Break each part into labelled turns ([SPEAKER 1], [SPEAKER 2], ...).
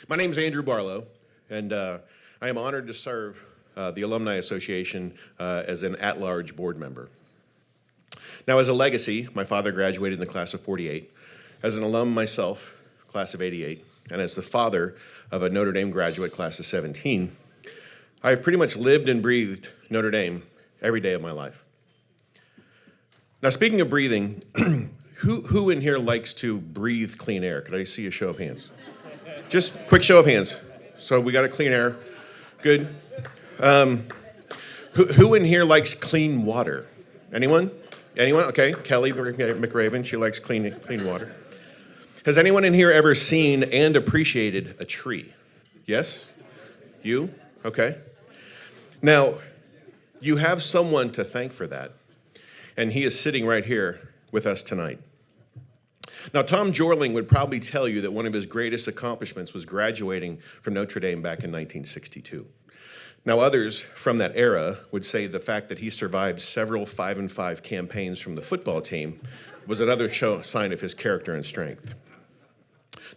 [SPEAKER 1] My name is Andrew Barlow, and I am honored to serve the Alumni Association as an at-large board member. Now, as a legacy, my father graduated in the class of '48. As an alum myself, class of '88, and as the father of a Notre Dame graduate, class of '17, I have pretty much lived and breathed Notre Dame every day of my life. Now, speaking of breathing, who in here likes to breathe clean air? Could I see a show of hands? Just quick show of hands. So we got a clean air. Good. Who in here likes clean water? Anyone? Anyone? Okay. Kelly McRaven, she likes clean water. Has anyone in here ever seen and appreciated a tree? Yes? You? Okay. Now, you have someone to thank for that, and he is sitting right here with us tonight. Now, Tom Jorling would probably tell you that one of his greatest accomplishments was graduating from Notre Dame back in 1962. Now, others from that era would say the fact that he survived several 5-5 campaigns from the football team was another sign of his character and strength.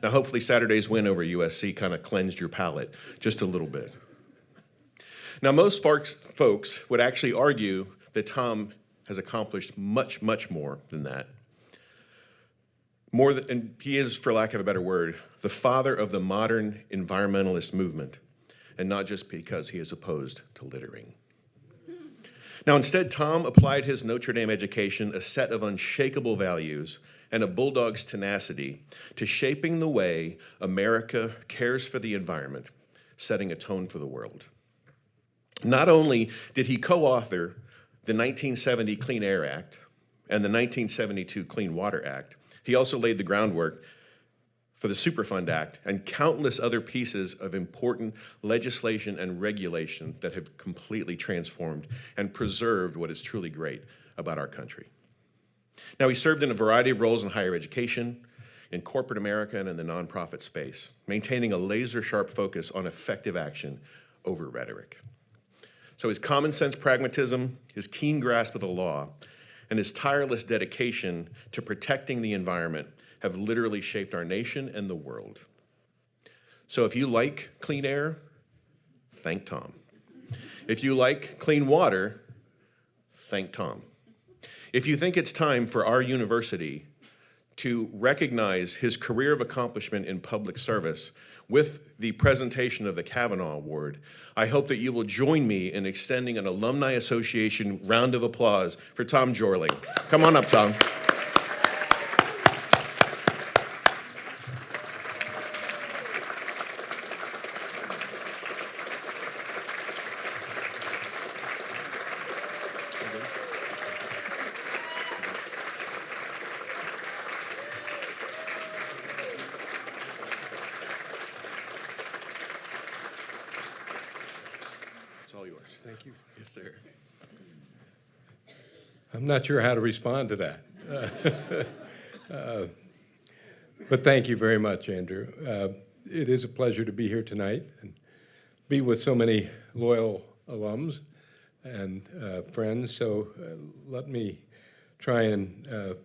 [SPEAKER 1] Now, hopefully Saturday's win over U.S.C. kind of cleansed your palate just a little bit. Now, most folks would actually argue that Tom has accomplished much, much more than that. And he is, for lack of a better word, the father of the modern environmentalist movement, and not just because he is opposed to littering. Now, instead, Tom applied his Notre Dame education, a set of unshakable values, and a bulldog's tenacity to shaping the way America cares for the environment, setting a tone for the world. Not only did he co-author the 1970 Clean Air Act and the 1972 Clean Water Act, he also laid the groundwork for the Superfund Act and countless other pieces of important legislation and regulation that have completely transformed and preserved what is truly great about our country. Now, he served in a variety of roles in higher education, in corporate America, and in the nonprofit space, maintaining a laser-sharp focus on effective action over rhetoric. So his common sense pragmatism, his keen grasp of the law, and his tireless dedication to protecting the environment have literally shaped our nation and the world. So if you like clean air, thank Tom. If you like clean water, thank Tom. If you think it's time for our university to recognize his career of accomplishment in public service with the presentation of the Cavanaugh Award, I hope that you will join me in extending an Alumni Association round of applause for Tom Jorling. Come on up, Tom. It's all yours.
[SPEAKER 2] Thank you.
[SPEAKER 1] Yes, sir.
[SPEAKER 2] I'm not sure how to respond to that. But thank you very much, Andrew. It is a pleasure to be here tonight and be with so many loyal alums and friends. So let me try and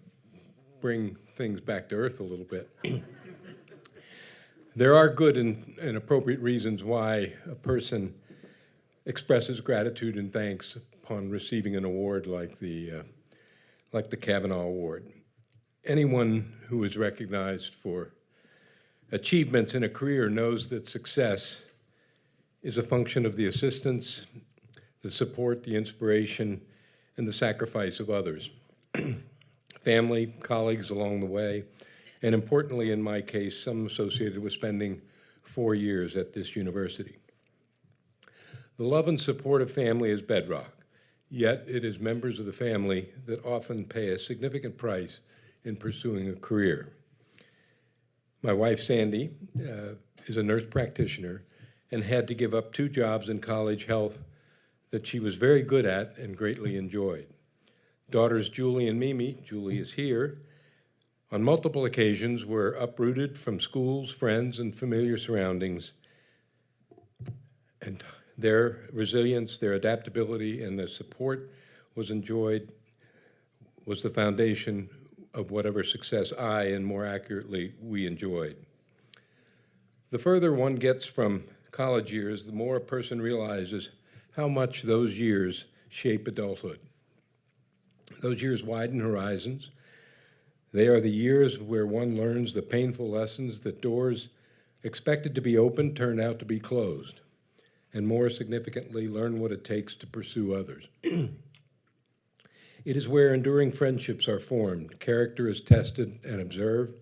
[SPEAKER 2] bring things back to earth a little bit. There are good and appropriate reasons why a person expresses gratitude and thanks upon receiving an award like the Cavanaugh Award. Anyone who is recognized for achievements in a career knows that success is a function of the assistance, the support, the inspiration, and the sacrifice of others. Family, colleagues along the way, and importantly in my case, some associated with spending 4 years at this university. The love and support of family is bedrock, yet it is members of the family that often pay a significant price in pursuing a career. My wife, Sandy, is a nurse practitioner and had to give up 2 jobs in college health that she was very good at and greatly enjoyed. Daughters Julie and Mimi, Julie is here, on multiple occasions were uprooted from schools, friends, and familiar surroundings, and their resilience, their adaptability, and their support was the foundation of whatever success I, and more accurately, we enjoyed. The further one gets from college years, the more a person realizes how much those years shape adulthood. Those years widen horizons. They are the years where one learns the painful lessons that doors expected to be open turned out to be closed, and more significantly, learn what it takes to pursue others. It is where enduring friendships are formed, character is tested and observed,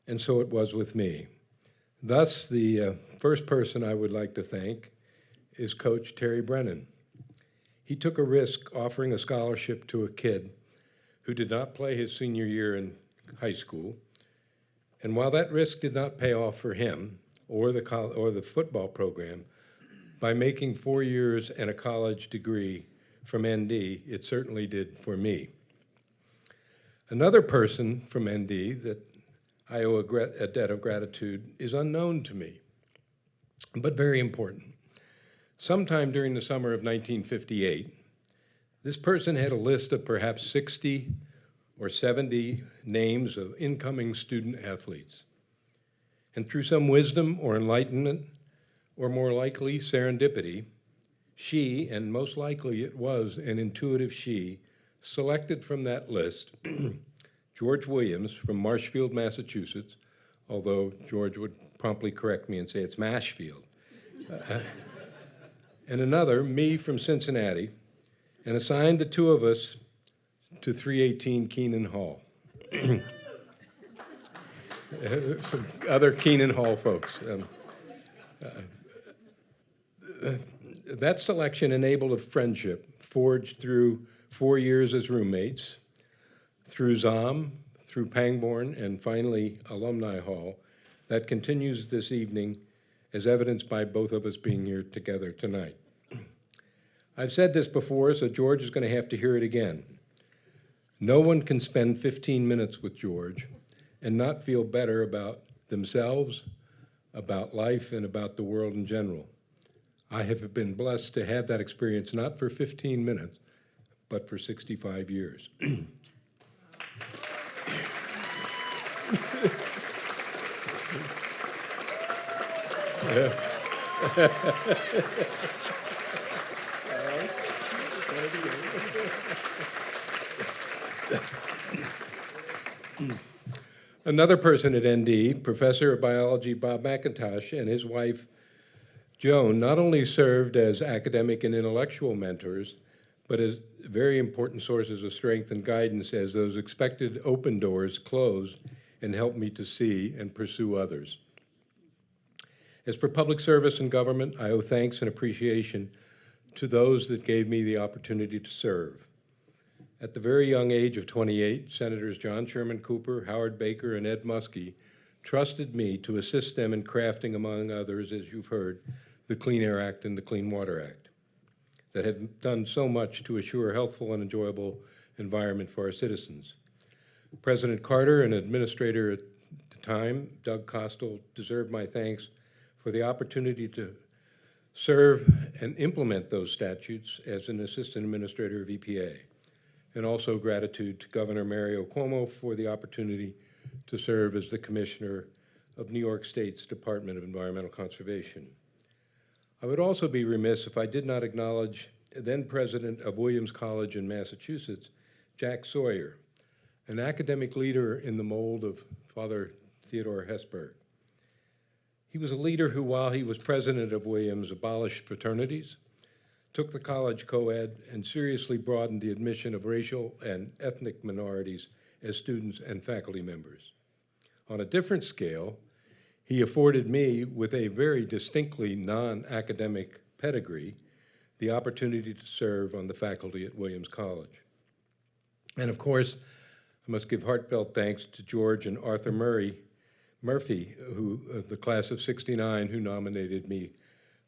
[SPEAKER 2] and so it was with me. Thus, the first person I would like to thank is Coach Terry Brennan. He took a risk offering a scholarship to a kid who did not play his senior year in high school, and while that risk did not pay off for him or the football program, by making 4 years and a college degree from ND, it certainly did for me. Another person from ND that I owe a debt of gratitude is unknown to me, but very important. Sometime during the summer of 1958, this person had a list of perhaps 60 or 70 names of incoming student athletes. And through some wisdom or enlightenment, or more likely serendipity, she, and most likely it was an intuitive she, selected from that list George Williams from Marshfield, Massachusetts, although George would promptly correct me and say it's Mashfield, and another, me from Cincinnati, and assigned the two of us to 318 Keenan Hall. Some other Keenan Hall folks. That selection enabled a friendship forged through 4 years as roommates, through ZOM, through Pangborn, and finally Alumni Hall, that continues this evening as evidenced by both of us being here together tonight. I've said this before, so George is going to have to hear it again. No one can spend 15 minutes with George and not feel better about themselves, about life, and about the world in general. I have been blessed to have that experience not for 15 minutes, but for 65 years. Another person at ND, Professor of Biology Bob McIntosh, and his wife Joan not only served as academic and intellectual mentors, but as very important sources of strength and guidance as those expected open doors closed and helped me to see and pursue others. As for public service and government, I owe thanks and appreciation to those that gave me the opportunity to serve. At the very young age of 28, Senators John Sherman Cooper, Howard Baker, and Ed Muskie trusted me to assist them in crafting, among others, as you've heard, the Clean Air Act and the Clean Water Act, that have done so much to assure a healthful and enjoyable environment for our citizens. President Carter and Administrator at the time, Doug Costel, deserve my thanks for the opportunity to serve and implement those statutes as an Assistant Administrator of EPA, and also gratitude to Governor Mario Cuomo for the opportunity to serve as the Commissioner of New York State's Department of Environmental Conservation. I would also be remiss if I did not acknowledge then President of Williams College in Massachusetts, Jack Sawyer, an academic leader in the mold of Father Theodore Hesburgh. He was a leader who, while he was president of Williams, abolished fraternities, took the college co-ed, and seriously broadened the admission of racial and ethnic minorities as students and faculty members. On a different scale, he afforded me, with a very distinctly non-academic pedigree, the opportunity to serve on the faculty at Williams College. And of course, I must give heartfelt thanks to George and Arthur Murphy, who, the class of '69, who nominated me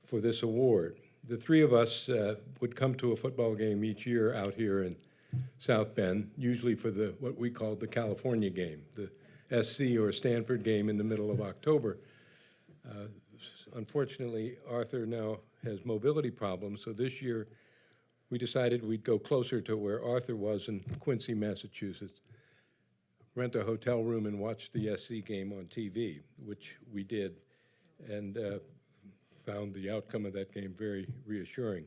[SPEAKER 2] for this award. The three of us would come to a football game each year out here in South Bend, usually for what we called the California game, the S.C. or Stanford game in the middle of October. Unfortunately, Arthur now has mobility problems, so this year we decided we'd go closer to where Arthur was in Quincy, Massachusetts, rent a hotel room and watch the SC game on TV, which we did. and found the outcome of that game very reassuring.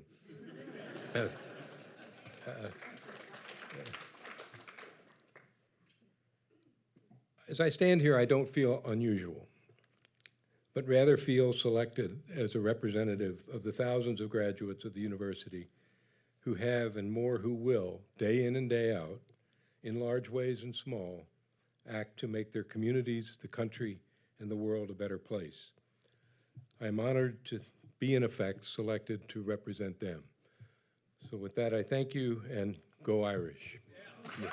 [SPEAKER 2] As I stand here, I don't feel unusual, but rather feel selected as a representative of the thousands of graduates of the university who have, and more who will, day in and day out, in large ways and small, act to make their communities, the country, and the world a better place. I am honored to be, in effect, selected to represent them. So with that, I thank you, and go Irish. Yeah.